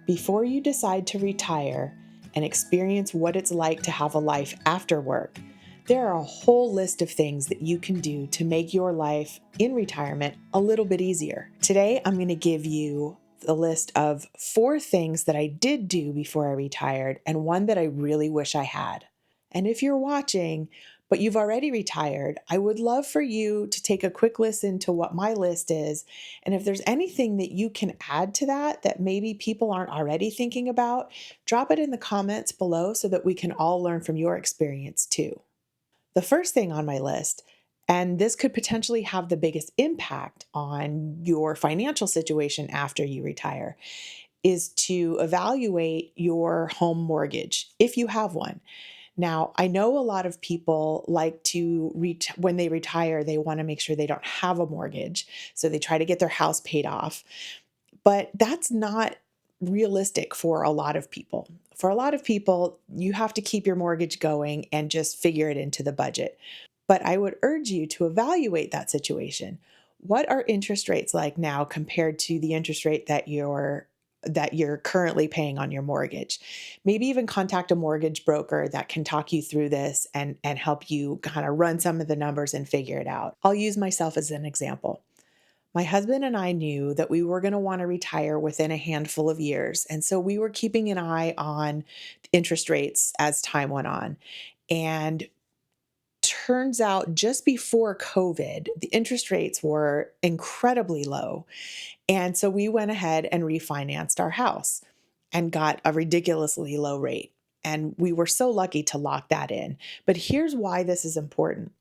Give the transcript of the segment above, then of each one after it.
Before you decide to retire and experience what it's like to have a life after work, there are a whole list of things that you can do to make your life in retirement a little bit easier. Today, I'm going to give you the list of 4 things that I did do before I retired and one that I really wish I had. And if you're watching, but you've already retired, I would love for you to take a quick listen to what my list is. And if there's anything that you can add to that that maybe people aren't already thinking about, drop it in the comments below so that we can all learn from your experience too. The first thing on my list, and this could potentially have the biggest impact on your financial situation after you retire, is to evaluate your home mortgage if you have one. Now, I know a lot of people like to when they retire, they want to make sure they don't have a mortgage. So they try to get their house paid off. But that's not realistic for a lot of people. For a lot of people, you have to keep your mortgage going and just figure it into the budget. But I would urge you to evaluate that situation. What are interest rates like now compared to the interest rate that you're currently paying on your mortgage? Maybe even contact a mortgage broker that can talk you through this and help you kind of run some of the numbers and figure it out. I'll use myself as an example. My husband and I knew that we were going to want to retire within a handful of years. And so we were keeping an eye on interest rates as time went on. And turns out just before COVID, the interest rates were incredibly low. And so we went ahead and refinanced our house and got a ridiculously low rate. And we were so lucky to lock that in. But here's why this is important.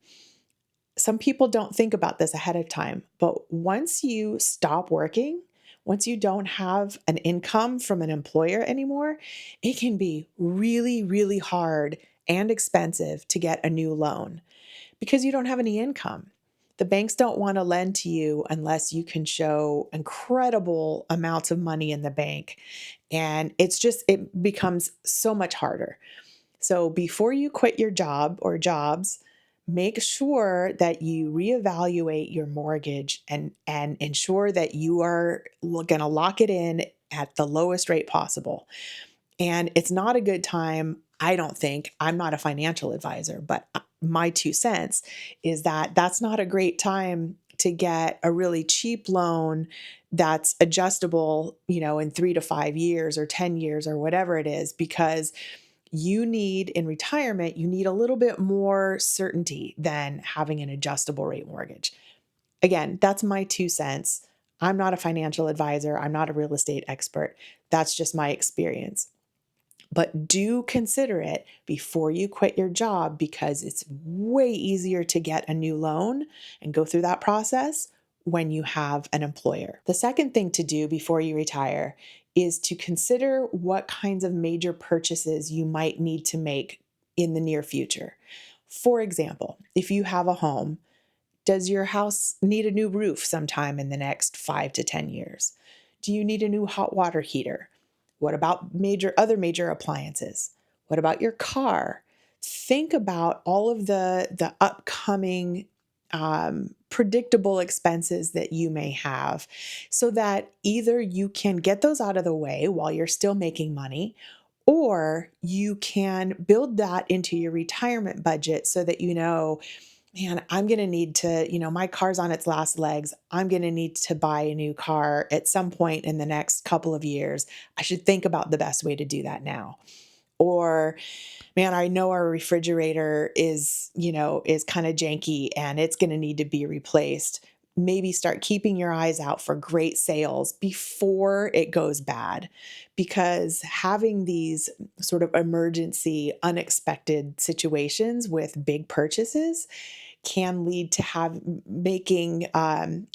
Some people don't think about this ahead of time, but once you stop working, once you don't have an income from an employer anymore, it can be really, really hard and expensive to get a new loan because you don't have any income. The banks don't want to lend to you unless you can show incredible amounts of money in the bank. And it becomes so much harder. So before you quit your job or jobs, make sure that you reevaluate your mortgage and ensure that you are going to lock it in at the lowest rate possible. And it's not a good time, I don't think. I'm not a financial advisor, but my 2 cents is that that's not a great time to get a really cheap loan that's adjustable, in 3 to 5 years or 10 years or whatever it is, because in retirement, you need a little bit more certainty than having an adjustable rate mortgage. Again, that's my 2 cents. I'm not a financial advisor. I'm not a real estate expert. That's just my experience. But do consider it before you quit your job because it's way easier to get a new loan and go through that process when you have an employer. The second thing to do before you retire is to consider what kinds of major purchases you might need to make in the near future. For example, if you have a home, does your house need a new roof sometime in the next 5 to 10 years? Do you need a new hot water heater? What about other major appliances? What about your car? Think about all of the upcoming predictable expenses that you may have so that either you can get those out of the way while you're still making money, or you can build that into your retirement budget so that man, I'm going to need to, my car's on its last legs. I'm going to need to buy a new car at some point in the next couple of years. I should think about the best way to do that now. Or, man, I know our refrigerator is kind of janky and it's going to need to be replaced. Maybe start keeping your eyes out for great sales before it goes bad, because having these sort of emergency, unexpected situations with big purchases can lead to making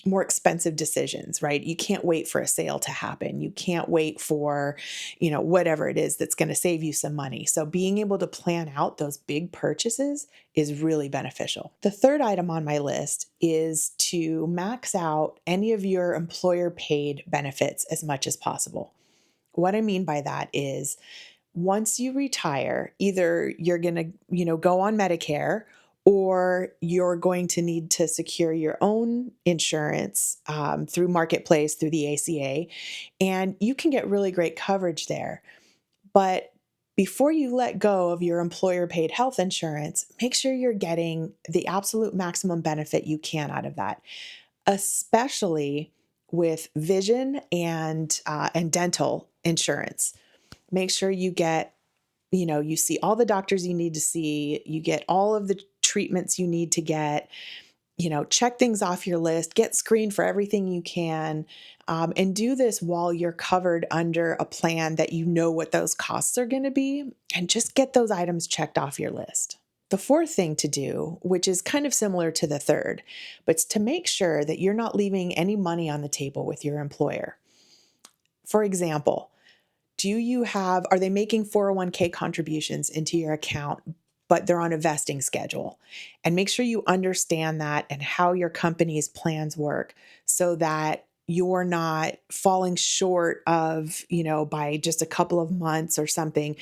more expensive decisions, right? You can't wait for a sale to happen. You can't wait for, whatever it is that's going to save you some money. So being able to plan out those big purchases is really beneficial. The third item on my list is to max out any of your employer paid benefits as much as possible. What I mean by that is once you retire, either you're going to, go on Medicare, or you're going to need to secure your own insurance through Marketplace, through the ACA, and you can get really great coverage there. But before you let go of your employer paid health insurance, make sure you're getting the absolute maximum benefit you can out of that, especially with vision and dental insurance. Make sure you get, you see all the doctors you need to see, you get all of the treatments you need to get, check things off your list, get screened for everything you can, and do this while you're covered under a plan that you know what those costs are going to be, and just get those items checked off your list. The fourth thing to do, which is kind of similar to the third, but it's to make sure that you're not leaving any money on the table with your employer. For example, are they making 401k contributions into your account, but they're on a vesting schedule? And make sure you understand that and how your company's plans work so that you're not falling short of, by just a couple of months or something,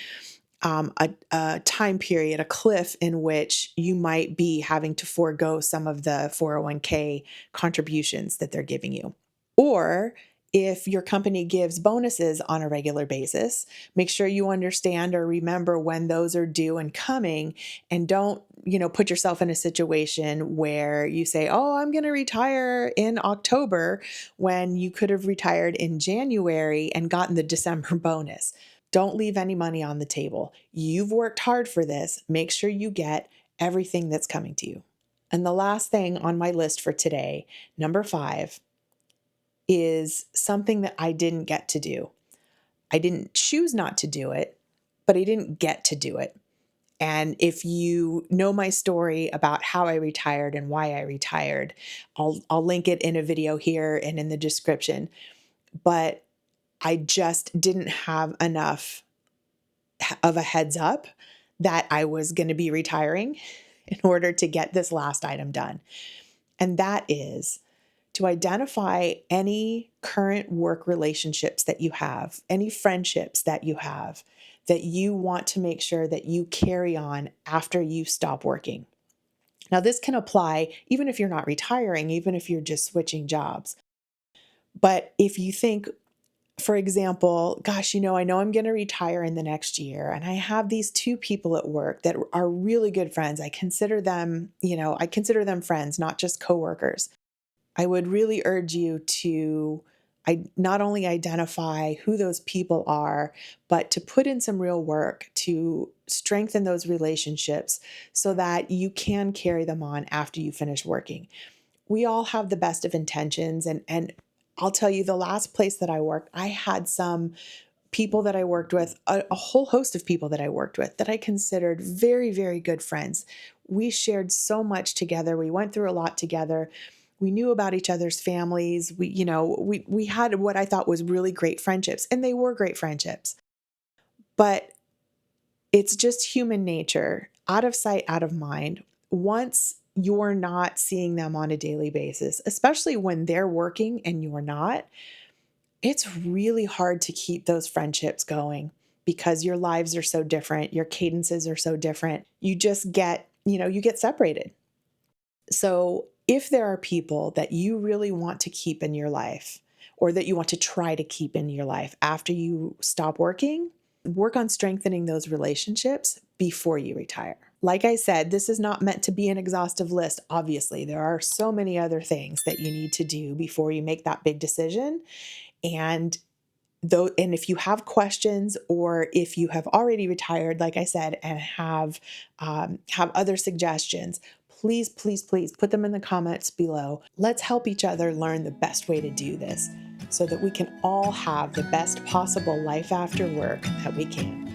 a time period, a cliff in which you might be having to forego some of the 401k contributions that they're giving you. Or if your company gives bonuses on a regular basis, make sure you understand or remember when those are due and coming, and don't, put yourself in a situation where you say, "Oh, I'm going to retire in October," when you could have retired in January and gotten the December bonus. Don't leave any money on the table. You've worked hard for this. Make sure you get everything that's coming to you. And the last thing on my list for today, number 5, is something that I didn't get to do. I didn't choose not to do it, but I didn't get to do it. And if you know my story about how I retired and why I retired, I'll link it in a video here and in the description. But I just didn't have enough of a heads up that I was going to be retiring in order to get this last item done. And that is to identify any current work relationships that you have, any friendships that you have, that you want to make sure that you carry on after you stop working. Now, this can apply even if you're not retiring, even if you're just switching jobs. But if you think, for example, gosh, I know I'm going to retire in the next year, and I have these 2 people at work that are really good friends. I consider them friends, not just coworkers. I would really urge you to not only identify who those people are, but to put in some real work to strengthen those relationships so that you can carry them on after you finish working. We all have the best of intentions, and I'll tell you, the last place that I worked, I had some people that I worked with, a whole host of people that I worked with that I considered very, very good friends. We shared so much together. We went through a lot together. We knew about each other's families. We had what I thought was really great friendships, and they were great friendships. But it's just human nature, out of sight, out of mind. Once you're not seeing them on a daily basis, especially when they're working and you're not, it's really hard to keep those friendships going because your lives are so different, your cadences are so different. You just you get separated. So if there are people that you really want to keep in your life, or that you want to try to keep in your life after you stop working, work on strengthening those relationships before you retire. Like I said, this is not meant to be an exhaustive list. Obviously, there are so many other things that you need to do before you make that big decision. And if you have questions, or if you have already retired, like I said, and have other suggestions, please, please, please put them in the comments below. Let's help each other learn the best way to do this so that we can all have the best possible life after work that we can.